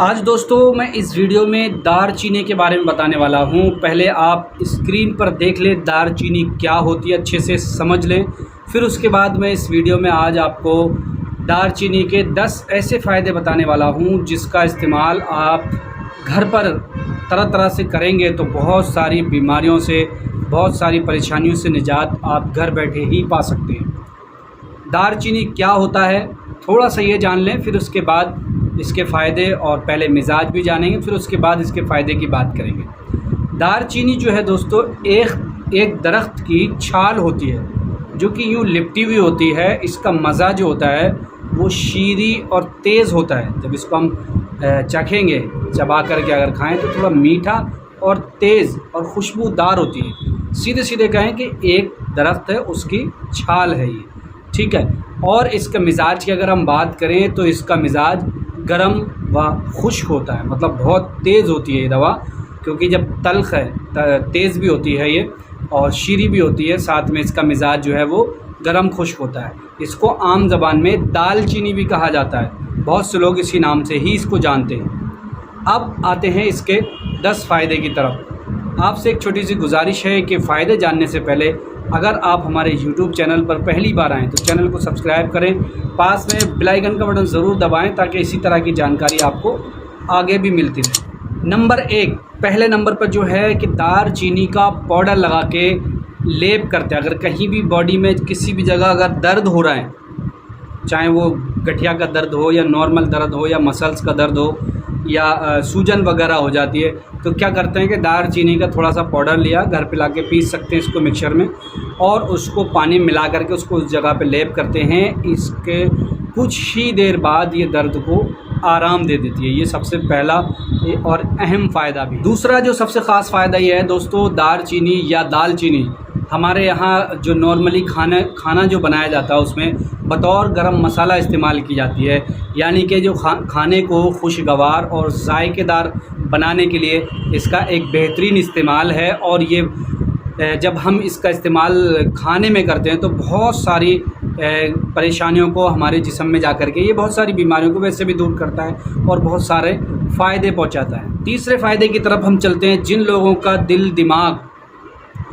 आज दोस्तों मैं इस वीडियो में दारचीनी के बारे में बताने वाला हूं। पहले आप स्क्रीन पर देख लें दारचीनी क्या होती है, अच्छे से समझ लें। फिर उसके बाद मैं इस वीडियो में आज आपको दारचीनी के 10 ऐसे फ़ायदे बताने वाला हूं जिसका इस्तेमाल आप घर पर तरह तरह से करेंगे तो बहुत सारी बीमारियों से, बहुत सारी परेशानियों से निजात आप घर बैठे ही पा सकते हैं। दारचीनी क्या होता है थोड़ा सा ये जान लें, फिर उसके बाद इसके फ़ायदे और पहले मिजाज भी जानेंगे, फिर उसके बाद इसके फ़ायदे की बात करेंगे। दारचीनी जो है दोस्तों एक दरख्त की छाल होती है जो कि यूँ लिपटी हुई होती है। इसका मज़ा जो होता है वो शीरी और तेज़ होता है। जब इसको हम चखेंगे, चबा करके अगर खाएं तो थोड़ा मीठा और तेज़ और खुशबूदार होती है। सीधे सीधे कहें कि एक दरख्त है, उसकी छाल है ये, ठीक है। और इसका मिजाज की अगर हम बात करें तो इसका मिजाज गरम व खुश्क होता है, मतलब बहुत तेज़ होती है ये दवा, क्योंकि जब तल्ख़ है तेज़ भी होती है ये और शीरी भी होती है, साथ में इसका मिजाज जो है वो गरम खुश्क होता है। इसको आम ज़बान में दालचीनी भी कहा जाता है, बहुत से लोग इसी नाम से ही इसको जानते हैं। अब आते हैं इसके 10 फ़ायदे की तरफ। आपसे एक छोटी सी गुजारिश है कि फ़ायदे जानने से पहले अगर आप हमारे YouTube चैनल पर पहली बार आएँ तो चैनल को सब्सक्राइब करें, पास में बेल आइकन का बटन ज़रूर दबाएं ताकि इसी तरह की जानकारी आपको आगे भी मिलती रहे। नंबर 1, पहले नंबर पर जो है कि दारचीनी का पाउडर लगा के लेप करते हैं। अगर कहीं भी बॉडी में किसी भी जगह अगर दर्द हो रहा है, चाहे वो गठिया का दर्द हो या नॉर्मल दर्द हो या मसल्स का दर्द हो या सूजन वगैरह हो जाती है, तो क्या करते हैं कि दारचीनी का थोड़ा सा पाउडर लिया, घर पे लाके पीस सकते हैं इसको मिक्सर में, और उसको पानी मिला करके उसको उस जगह पे लेप करते हैं। इसके कुछ ही देर बाद ये दर्द को आराम दे देती है। ये सबसे पहला और अहम फ़ायदा भी। दूसरा जो सबसे ख़ास फ़ायदा ये है दोस्तों, दारचीनी या दालचीनी हमारे यहाँ जो नॉर्मली खाना जो बनाया जाता है उसमें बतौर गरम मसाला इस्तेमाल की जाती है। यानी कि जो खाने को खुशगवार और जायकेदार बनाने के लिए इसका एक बेहतरीन इस्तेमाल है। और ये जब हम इसका इस्तेमाल खाने में करते हैं तो बहुत सारी परेशानियों को हमारे जिस्म में जा कर के ये बहुत सारी बीमारियों को वैसे भी दूर करता है और बहुत सारे फ़ायदे पहुंचाता है। तीसरे फ़ायदे की तरफ हम चलते हैं। जिन लोगों का दिल दिमाग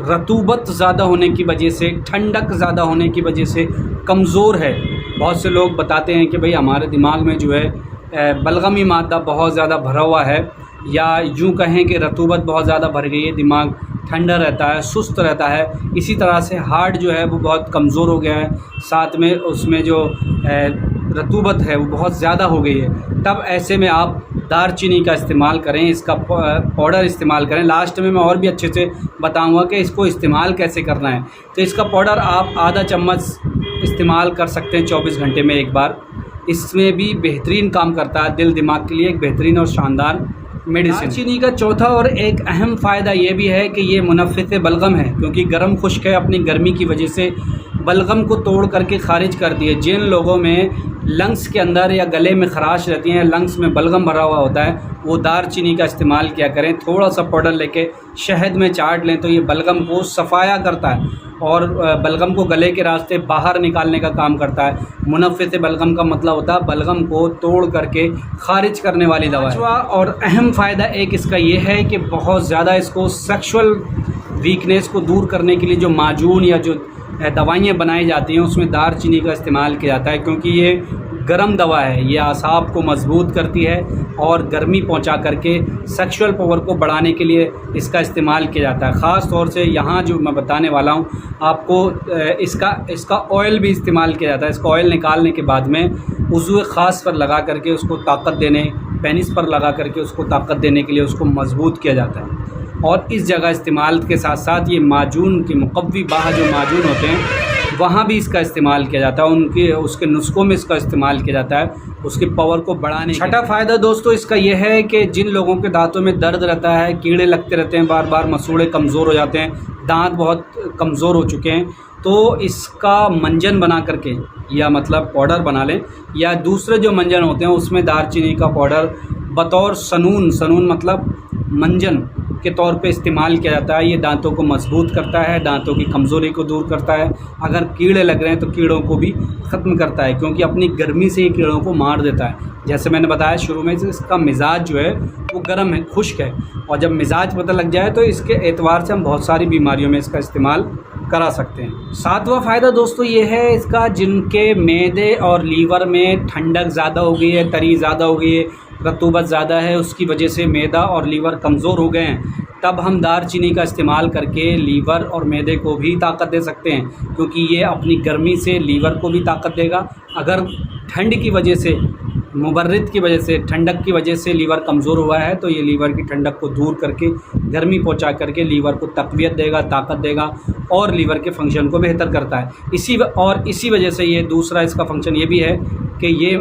रतूबत ज़्यादा होने की वजह से, ठंडक ज़्यादा होने की वजह से कमज़ोर है, बहुत से लोग बताते हैं कि भाई हमारे दिमाग में जो है बलगमी मादा बहुत ज़्यादा भरा हुआ है, या यूँ कहें कि रतूबत बहुत ज़्यादा भर गई है, दिमाग ठंडा रहता है, सुस्त रहता है। इसी तरह से हार्ट जो है वो बहुत कमज़ोर हो गया है, साथ में उसमें जो रतूबत है वो बहुत ज़्यादा हो गई है। तब ऐसे में आप दारचीनी का इस्तेमाल करें, इसका पाउडर इस्तेमाल करें। लास्ट में मैं और भी अच्छे से बताऊंगा कि इसको इस्तेमाल कैसे करना है। तो इसका पाउडर आप आधा चम्मच इस्तेमाल कर सकते हैं 24 घंटे में एक बार। इसमें भी बेहतरीन काम करता है, दिल दिमाग के लिए एक बेहतरीन और शानदार मेडिसिन। दालचीनी का चौथा और एक अहम फ़ायदा ये भी है कि ये मुनफ़्फ़िस बलगम है, क्योंकि गर्म खुश्क है, अपनी गर्मी की वजह से बलगम को तोड़ करके ख़ारिज कर दिए। जिन लोगों में लंग्स के अंदर या गले में ख़राश रहती हैं, लंग्स में बलगम भरा हुआ होता है, वो दारचीनी का इस्तेमाल किया करें। थोड़ा सा पाउडर लेके शहद में चाट लें तो ये बलगम को सफ़ाया करता है और बलगम को गले के रास्ते बाहर निकालने का काम करता है। मुनफ़्फ़िस बलगम का मतलब होता है बलगम को तोड़ करके ख़ारिज करने वाली दवा है। और अहम फ़ायदा एक इसका ये है कि बहुत ज़्यादा इसको सेक्शुअल वीकनेस को दूर करने के लिए जो माजून या जो दवाइयाँ बनाई जाती हैं उसमें दारचीनी का इस्तेमाल किया जाता है, क्योंकि ये गर्म दवा है। ये आसाब को मजबूत करती है और गर्मी पहुंचा करके सेक्सुअल पावर को बढ़ाने के लिए इसका इस्तेमाल किया जाता है। ख़ास तौर से यहाँ जो मैं बताने वाला हूँ आपको, इसका ऑयल भी इस्तेमाल किया जाता है। इसका ऑयल निकालने के बाद में उज़्व ख़ास पर लगा करके उसको ताकत देने, पेनिस पर लगा करके उसको ताकत देने के लिए उसको मजबूत किया जाता है। और इस जगह इस्तेमाल के साथ साथ ये माजून की मुक़व्वी बाह जो माजून होते हैं वहाँ भी इसका इस्तेमाल किया जाता है, उसके नुस्ख़ों में इसका इस्तेमाल किया जाता है उसकी पावर को बढ़ाने। छठा फ़ायदा दोस्तों इसका यह है कि जिन लोगों के दांतों में दर्द रहता है, कीड़े लगते रहते हैं, बार बार मसूड़े कमज़ोर हो जाते हैं, दांत बहुत कमज़ोर हो चुके हैं, तो इसका मंजन बना करके या मतलब पाउडर बना लें, या दूसरे जो मंजन होते हैं उसमें दारचीनी का पाउडर बतौर सनून मतलब मंजन के तौर पे इस्तेमाल किया जाता है। ये दांतों को मजबूत करता है, दांतों की कमज़ोरी को दूर करता है। अगर कीड़े लग रहे हैं तो कीड़ों को भी ख़त्म करता है, क्योंकि अपनी गर्मी से ये कीड़ों को मार देता है। जैसे मैंने बताया शुरू में, इसका मिजाज जो है वो गर्म है, खुश्क है, और जब मिजाज पता लग जाए तो इसके एतबार से हम बहुत सारी बीमारियों में इसका इस्तेमाल करा सकते हैं। सातवां फ़ायदा दोस्तों ये है इसका, जिनके मैदे और लीवर में ठंडक ज़्यादा हो गई है, तरी ज़्यादा हो गई है, रतूबत ज़्यादा है, उसकी वजह से मैदा और लीवर कमज़ोर हो गए हैं, तब हम दारचीनी का इस्तेमाल करके लीवर और मैदे को भी ताकत दे सकते हैं, क्योंकि ये अपनी गर्मी से लीवर को भी ताकत देगा। अगर ठंड की वजह से, मुबर्रिद की वजह से, ठंडक की वजह से लीवर कमज़ोर हुआ है तो ये लीवर की ठंडक को दूर करके, गर्मी पहुंचा करके लीवर को तक़वियत देगा, ताकत देगा और लीवर के फंक्शन को बेहतर करता है। इसी वजह से ये दूसरा इसका फंक्शन ये भी है कि ये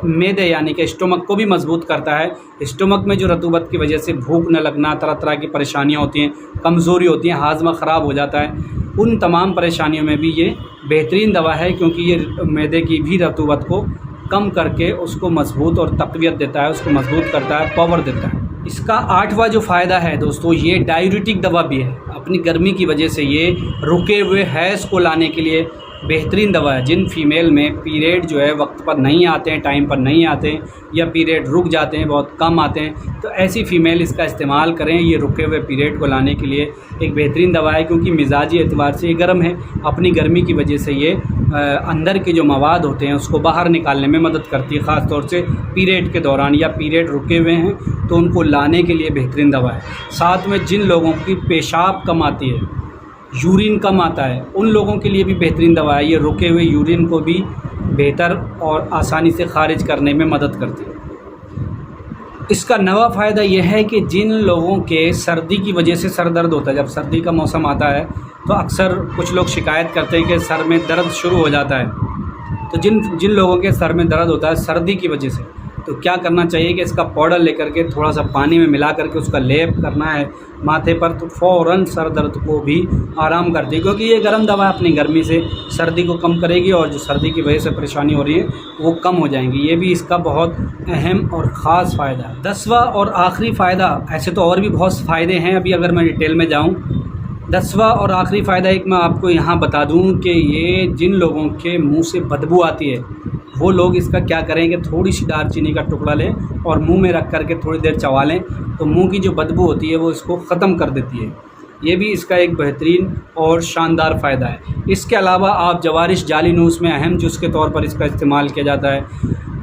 मैदे यानी कि स्टोमक को भी मजबूत करता है। स्टोमक में जो रतूबत की वजह से भूख न लगना, तरह तरह की परेशानियाँ होती हैं, कमज़ोरी होती हैं, हाजमा ख़राब हो जाता है, उन तमाम परेशानियों में भी ये बेहतरीन दवा है, क्योंकि ये मैदे की भी रतूबत को कम करके उसको मजबूत और तक़वियत देता है, उसको मजबूत करता है, पावर देता है। इसका 8वां जो फ़ायदा है दोस्तों, ये डायूरेटिक दवा भी है। अपनी गर्मी की वजह से ये रुके हुए हैज़ को लाने के लिए बेहतरीन दवा है। जिन फीमेल में पीरियड जो है वक्त पर नहीं आते हैं, टाइम पर नहीं आते हैं, या पीरियड रुक जाते हैं, बहुत कम आते हैं, तो ऐसी फ़ीमेल इसका इस्तेमाल करें। ये रुके हुए पीरियड को लाने के लिए एक बेहतरीन दवा है, क्योंकि मिजाजी एतबार से ये गर्म है। अपनी गर्मी की वजह से ये अंदर के जो मवाद होते हैं उसको बाहर निकालने में मदद करती है, ख़ास तौर से पीरियड के दौरान, या पीरियड रुके हुए हैं तो उनको लाने के लिए बेहतरीन दवा है। साथ में जिन लोगों की पेशाब कम आती है, यूरिन कम आता है, उन लोगों के लिए भी बेहतरीन दवा है। ये रुके हुए यूरिन को भी बेहतर और आसानी से खारिज करने में मदद करती है। इसका 9वां फ़ायदा यह है कि जिन लोगों के सर्दी की वजह से सर दर्द होता है, जब सर्दी का मौसम आता है तो अक्सर कुछ लोग शिकायत करते हैं कि सर में दर्द शुरू हो जाता है। तो जिन लोगों के सर में दर्द होता है सर्दी की वजह से, तो क्या करना चाहिए कि इसका पाउडर लेकर के थोड़ा सा पानी में मिला करके उसका लेप करना है माथे पर, तो फ़ौरन सर दर्द को भी आराम करती है, क्योंकि ये गर्म दवा अपनी गर्मी से सर्दी को कम करेगी और जो सर्दी की वजह से परेशानी हो रही है वो कम हो जाएंगी। ये भी इसका बहुत अहम और ख़ास फ़ायदा है। 10वां और आखिरी फ़ायदा, ऐसे तो और भी बहुत फ़ायदे हैं, अभी अगर मैं डिटेल में जाऊँ, 10वां और आखिरी फ़ायदा एक मैं आपको यहाँ बता दूँ कि ये जिन लोगों के मुंह से बदबू आती है वो लोग इसका क्या करेंगे, थोड़ी सी दालचीनी का टुकड़ा लें और मुंह में रख करके थोड़ी देर चबा लें, तो मुंह की जो बदबू होती है वो इसको ख़त्म कर देती है। ये भी इसका एक बेहतरीन और शानदार फ़ायदा है। इसके अलावा आप जवारिश जाली नूस में अहम जुज़ के तौर पर इसका इस्तेमाल किया जाता है।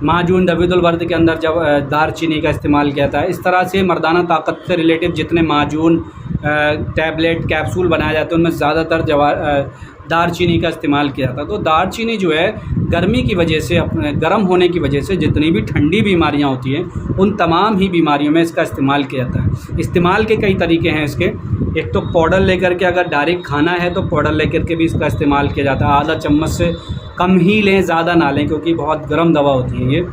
माजून दवीदुल वर्द के अंदर जब दारचीनी का इस्तेमाल किया जाता है। इस तरह से मर्दाना ताकत से रिलेटिव जितने माजून, टैबलेट, कैप्सूल बनाए जाते हैं उनमें ज़्यादातर दारचीनी का इस्तेमाल किया जाता है। तो दारचीनी जो है गर्मी की वजह से, अपने गर्म होने की वजह से जितनी भी ठंडी बीमारियां होती हैं उन तमाम ही बीमारियों में इसका इस्तेमाल किया जाता है। इस्तेमाल के कई तरीके हैं इसके। एक तो पाउडर लेकर के, अगर डायरेक्ट खाना है तो पाउडर लेकर के भी इसका इस्तेमाल किया जाता है। आधा चम्मच से कम ही लें, ज़्यादा ना लें, क्योंकि बहुत गर्म दवा होती है ये।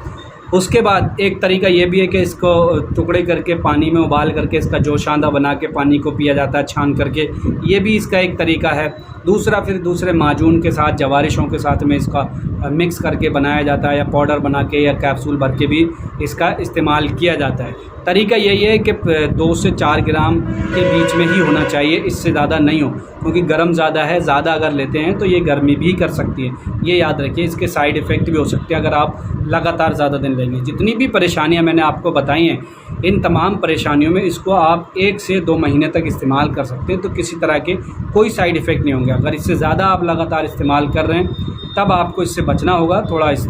उसके बाद एक तरीका ये भी है कि इसको टुकड़े करके पानी में उबाल करके इसका जोशांदा बना के पानी को पिया जाता है छान करके, ये भी इसका एक तरीका है। दूसरा, फिर दूसरे माजून के साथ, जवारिशों के साथ में इसका मिक्स करके बनाया जाता है, या पाउडर बना के या कैप्सूल भर के भी इसका इस्तेमाल किया जाता है। तरीका यही है कि 2 से 4 ग्राम के बीच में ही होना चाहिए, इससे ज़्यादा नहीं हो, क्योंकि गर्म ज़्यादा है। ज़्यादा अगर लेते हैं तो ये गर्मी भी कर सकती है, ये याद रखिए। इसके साइड इफ़ेक्ट भी हो सकते हैं अगर आप लगातार ज़्यादा दिन लेंगे। जितनी भी परेशानियां मैंने आपको बताई हैं, इन तमाम परेशानियों में इसको आप 1 से 2 महीने तक इस्तेमाल कर सकते हैं, तो किसी तरह के कोई साइड इफ़ेक्ट नहीं होंगे। अगर इससे ज़्यादा आप लगातार इस्तेमाल कर रहे हैं तब आपको इससे बचना होगा। थोड़ा इस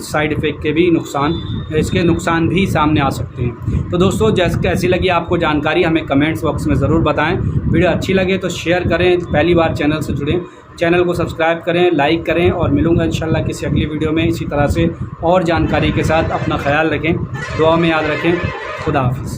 साइड इफ़ेक्ट के भी इसके नुकसान भी सामने आ सकते हैं। तो दोस्तों, जैसे कैसी लगी आपको जानकारी हमें कमेंट्स बॉक्स में ज़रूर बताएं। वीडियो अच्छी लगे तो शेयर करें, पहली बार चैनल से जुड़ें, चैनल को सब्सक्राइब करें, लाइक करें, और मिलूंगा इंशाल्लाह किसी अगली वीडियो में इसी तरह से और जानकारी के साथ। अपना ख्याल रखें, दुआ में याद रखें। खुदा हाफिज़।